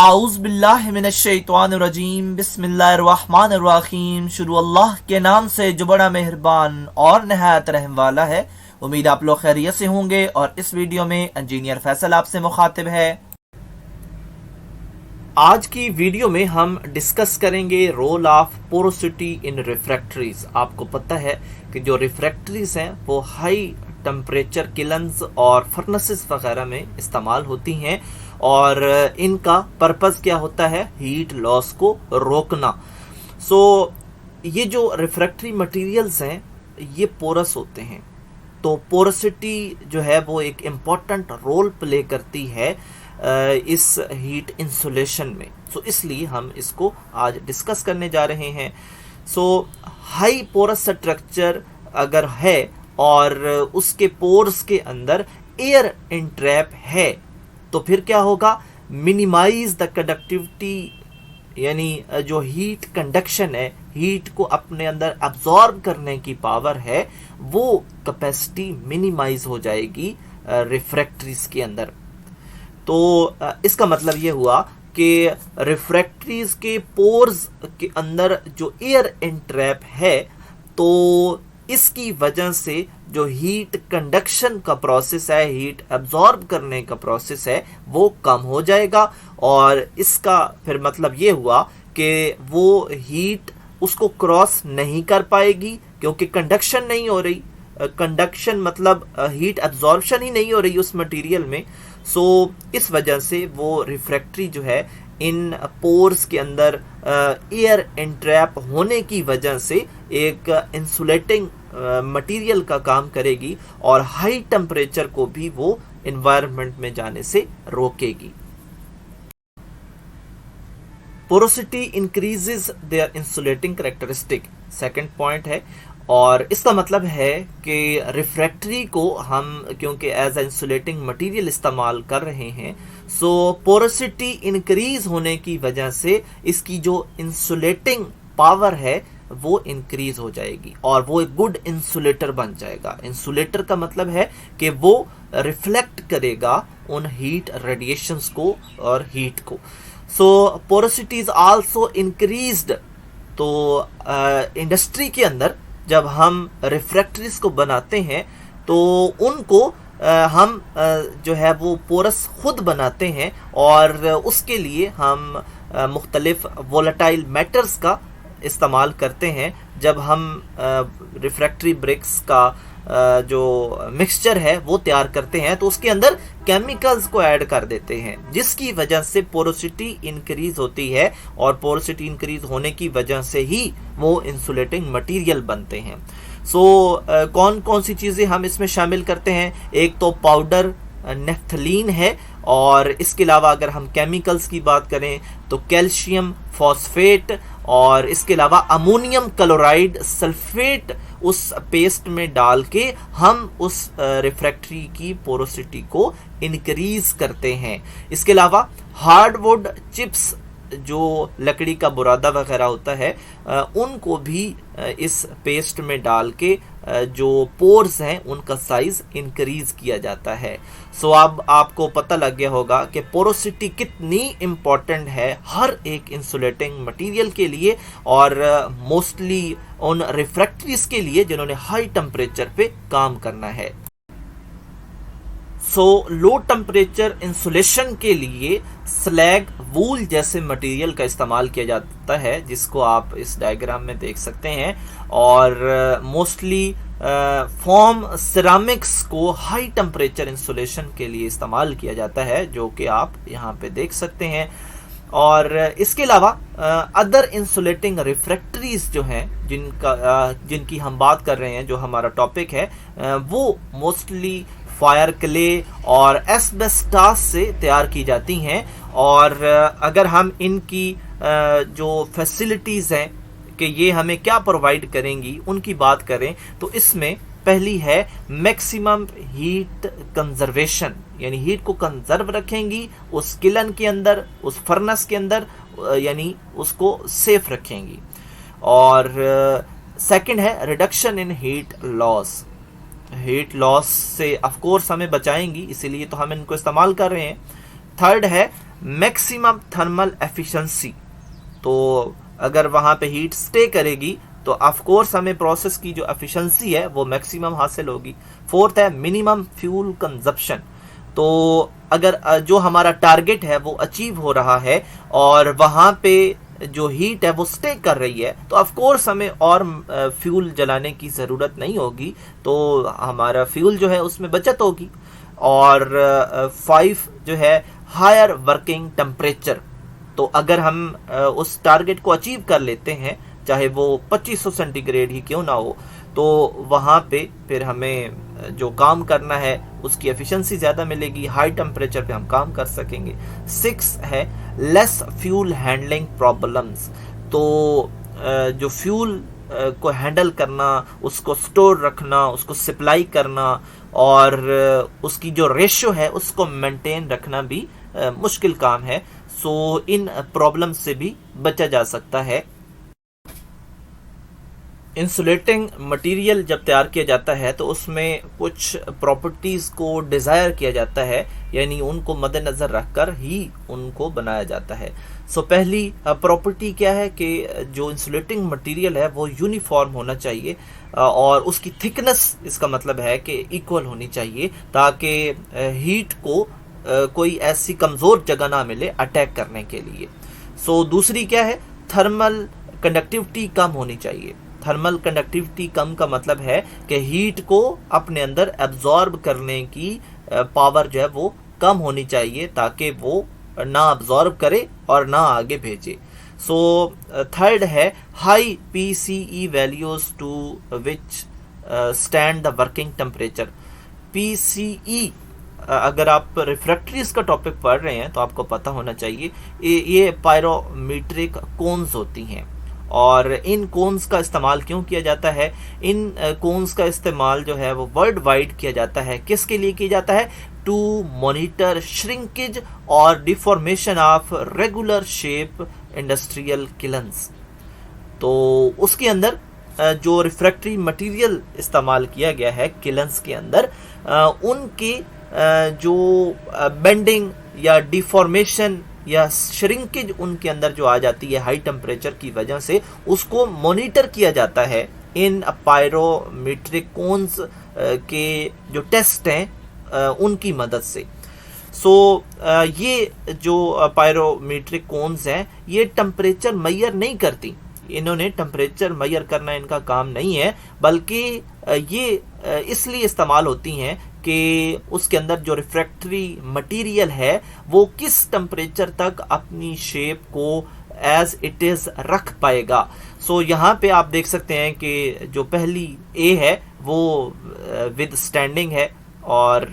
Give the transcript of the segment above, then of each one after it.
आऊज़ बिल्लाहि मिनश्शैतानिर्रजीम बिस्मिल्लाहिर्रहमानिर्रहीम। शुरू अल्लाह के नाम से जो बड़ा मेहरबान और नहायत रहम वाला है। उम्मीद आप लोग खैरियत से होंगे और इस वीडियो में इंजीनियर फैसल आपसे मुखातिब है। आज की वीडियो में हम डिस्कस करेंगे role of porosity in refractories. आपको पता है कि जो रिफ्रैक्टरीज हैं वो हाई टेम्परेचर किलन्स और फर्नेसेस वगैरह में इस्तेमाल होती हैं और इनका पर्पस क्या होता है, हीट लॉस को रोकना। ये जो रिफ्रैक्टरी मटेरियल्स हैं ये पोरस होते हैं, तो पोरोसिटी जो है वो एक इम्पॉर्टेंट रोल प्ले करती है इस हीट इंसुलेशन में। इसलिए हम इसको आज डिस्कस करने जा रहे हैं। हाई पोरस स्ट्रक्चर अगर है और उसके पोर्स के अंदर एयर इंट्रैप है तो फिर क्या होगा, मिनिमाइज द कंडक्टिविटी, यानी जो हीट कंडक्शन है, हीट को अपने अंदर अब्जॉर्ब करने की पावर है, वो कैपेसिटी मिनिमाइज हो जाएगी रिफ्रैक्टरीज के अंदर। तो इसका मतलब ये हुआ कि रिफ्रैक्टरीज के पोर्स के अंदर जो एयर इंट्रैप है तो इसकी वजह से जो हीट कंडक्शन का प्रोसेस है, हीट एब्जॉर्ब करने का प्रोसेस है, वो कम हो जाएगा। और इसका फिर मतलब ये हुआ कि वो हीट उसको क्रॉस नहीं कर पाएगी क्योंकि कंडक्शन नहीं हो रही। कंडक्शन मतलब हीट एब्जॉर्प्शन ही नहीं हो रही उस मटेरियल में। इस वजह से वो रिफ्रैक्टरी जो है इन पोर्स के अंदर एयर इंट्रैप होने की वजह से एक इंसुलेटिंग मटेरियल का काम करेगी और हाई टेम्परेचर को भी वो एनवायरनमेंट में जाने से रोकेगी। Porosity increases their insulating characteristic, second point है। और इसका मतलब है कि रिफ्रैक्टरी को हम क्योंकि एज ए इंसुलेटिंग मटेरियल इस्तेमाल कर रहे हैं, पोरोसिटी इंक्रीज होने की वजह से इसकी जो इंसुलेटिंग पावर है वो इंक्रीज हो जाएगी और वो एक गुड इंसुलेटर बन जाएगा। इंसुलेटर का मतलब है कि वो रिफ्लेक्ट करेगा उन हीट रेडिएशंस को और हीट को। Porosity is also increased. तो इंडस्ट्री के अंदर जब हम रिफ्रैक्टरीज को बनाते हैं तो उनको हम जो है वो पोरस खुद बनाते हैं और उसके लिए हम मुख्तलिफ वोलेटाइल मैटर्स का इस्तेमाल करते हैं। जब हम रिफ्रैक्टरी ब्रिक्स का जो मिक्सचर है वो तैयार करते हैं तो उसके अंदर केमिकल्स को ऐड कर देते हैं, जिसकी वजह से पोरोसिटी इंक्रीज होती है और पोरोसिटी इंक्रीज होने की वजह से ही वो इंसुलेटिंग मटेरियल बनते हैं। कौन कौन सी चीज़ें हम इसमें शामिल करते हैं, एक तो पाउडर नेफ्थलीन है और इसके अलावा अगर हम केमिकल्स की बात करें तो कैल्शियम फॉस्फेट और इसके अलावा अमोनियम क्लोराइड सल्फेट उस पेस्ट में डाल के हम उस रिफ्रैक्टरी की पोरोसिटी को इंक्रीज करते हैं। इसके अलावा हार्डवुड चिप्स, जो लकड़ी का बुरादा वगैरह होता है, उनको भी इस पेस्ट में डाल के जो पोर्स हैं उनका साइज इंक्रीज किया जाता है। अब आपको पता लग गया होगा कि पोरोसिटी कितनी इम्पोर्टेंट है हर एक इंसुलेटिंग मटेरियल के लिए और मोस्टली उन रिफ्रैक्टरीज के लिए जिन्होंने हाई टेम्परेचर पे काम करना है। लो टेम्परेचर इंसुलेशन के लिए स्लैग वूल जैसे मटेरियल का इस्तेमाल किया जाता है, जिसको आप इस डायग्राम में देख सकते हैं। और मोस्टली फॉर्म सिरामिक्स को हाई टेम्परेचर इंसुलेशन के लिए इस्तेमाल किया जाता है, जो कि आप यहाँ पे देख सकते हैं। और इसके अलावा अदर इंसुलेटिंग रिफ्रैक्टरीज जो हैं जिनकी हम बात कर रहे हैं, जो हमारा टॉपिक है, वो मोस्टली फायर क्ले और एस्बेस्टास से तैयार की जाती हैं। और अगर हम इनकी जो फैसिलिटीज़ हैं कि ये हमें क्या प्रोवाइड करेंगी उनकी बात करें तो इसमें पहली है मैक्सिमम हीट कंजर्वेशन, यानी हीट को कंजर्व रखेंगी उस किलन के अंदर, उस फर्नेस के अंदर, यानी उसको सेफ रखेंगी। और सेकंड है reduction in heat loss. Heat loss से ऑफ कोर्स हमें बचाएंगी, इसीलिए तो हम इनको इस्तेमाल कर रहे हैं। थर्ड है मैक्सिमम थर्मल एफिशिएंसी, तो अगर वहाँ पे हीट स्टे करेगी तो ऑफ कोर्स हमें प्रोसेस की जो एफिशिएंसी है वो मैक्सिमम हासिल होगी। फोर्थ है मिनिमम फ्यूल कंजप्शन, तो अगर जो हमारा टारगेट है वो अचीव हो रहा है और वहाँ पे जो हीट है वो स्टे कर रही है तो ऑफ कोर्स हमें और फ्यूल जलाने की ज़रूरत नहीं होगी, तो हमारा फ्यूल जो है उसमें बचत होगी। और 5 जो है हायर वर्किंग टेम्परेचर, तो अगर हम उस टारगेट को अचीव कर लेते हैं चाहे वो 2500 सेंटीग्रेड ही क्यों ना हो, तो वहाँ पे फिर हमें जो काम करना है उसकी एफिशिएंसी ज़्यादा मिलेगी, हाई टेम्परेचर पे हम काम कर सकेंगे। 6 है लेस फ्यूल हैंडलिंग प्रॉब्लम्स, तो जो फ्यूल को हैंडल करना, उसको स्टोर रखना, उसको सप्लाई करना और उसकी जो रेशियो है उसको मेंटेन रखना भी मुश्किल काम है। सो इन प्रॉब्लम से भी बचा जा सकता है। इंसुलेटिंग मटेरियल जब तैयार किया जाता है तो उसमें कुछ प्रॉपर्टीज़ को डिज़ायर किया जाता है, यानी उनको मद्देनज़र रखकर ही उनको बनाया जाता है। सो पहली प्रॉपर्टी क्या है कि जो इंसुलेटिंग मटेरियल है वो यूनिफॉर्म होना चाहिए और उसकी थिकनेस, इसका मतलब है कि इक्वल होनी चाहिए ताकि हीट को कोई ऐसी कमज़ोर जगह ना मिले अटैक करने के लिए। सो दूसरी क्या है, थर्मल कंडक्टिविटी कम होनी चाहिए। थर्मल कंडक्टिविटी कम का मतलब है कि हीट को अपने अंदर एब्जॉर्ब करने की पावर जो है वो कम होनी चाहिए ताकि वो ना एब्जॉर्ब करे और ना आगे भेजे। सो थर्ड है high PCE values to which stand the working temperature. PCE अगर आप रिफ्रैक्टरीज का टॉपिक पढ़ रहे हैं तो आपको पता होना चाहिए ये पायरोमीट्रिक कोन्स होती हैं और इन कोन्स का इस्तेमाल क्यों किया जाता है, इन कोन्स का इस्तेमाल जो है वो वर्ल्ड वाइड किया जाता है। किसके लिए किया जाता है, टू मॉनिटर श्रिंकेज और deformation of regular shape industrial kilns. तो उसके अंदर जो रिफ्रैक्टरी मटेरियल इस्तेमाल किया गया है किलन्स के अंदर, उनके जो बेंडिंग या डिफॉर्मेशन या श्रिंकेज उनके अंदर जो आ जाती है हाई टेम्परेचर की वजह से, उसको मॉनिटर किया जाता है इन पायरोमीट्रिक कोन्स के जो टेस्ट हैं उनकी मदद से। सो ये जो पायरोमीट्रिक कोन्स हैं ये टेम्परेचर मेजर नहीं करती, इन्होंने टेम्परेचर मेजर करना इनका काम नहीं है, बल्कि ये इसलिए इस्तेमाल होती हैं कि उसके अंदर जो रिफ्रैक्टरी मटेरियल है वो किस टेम्परेचर तक अपनी शेप को एज इट इज़ रख पाएगा। सो यहाँ पे आप देख सकते हैं कि जो पहली ए है वो विद स्टैंडिंग है और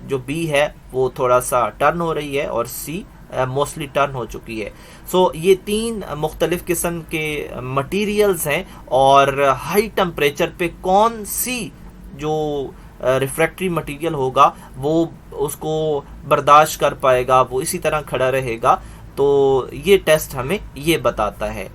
जो बी है वो थोड़ा सा टर्न हो रही है और सी मोस्टली टर्न हो चुकी है। सो ये 3 मुख्तलिफ किस्म के मटेरियल्स हैं और हाई टेम्परेचर पे कौन सी जो रिफ्रैक्टरी मटेरियल होगा वो उसको बर्दाश्त कर पाएगा, वो इसी तरह खड़ा रहेगा, तो ये टेस्ट हमें ये बताता है।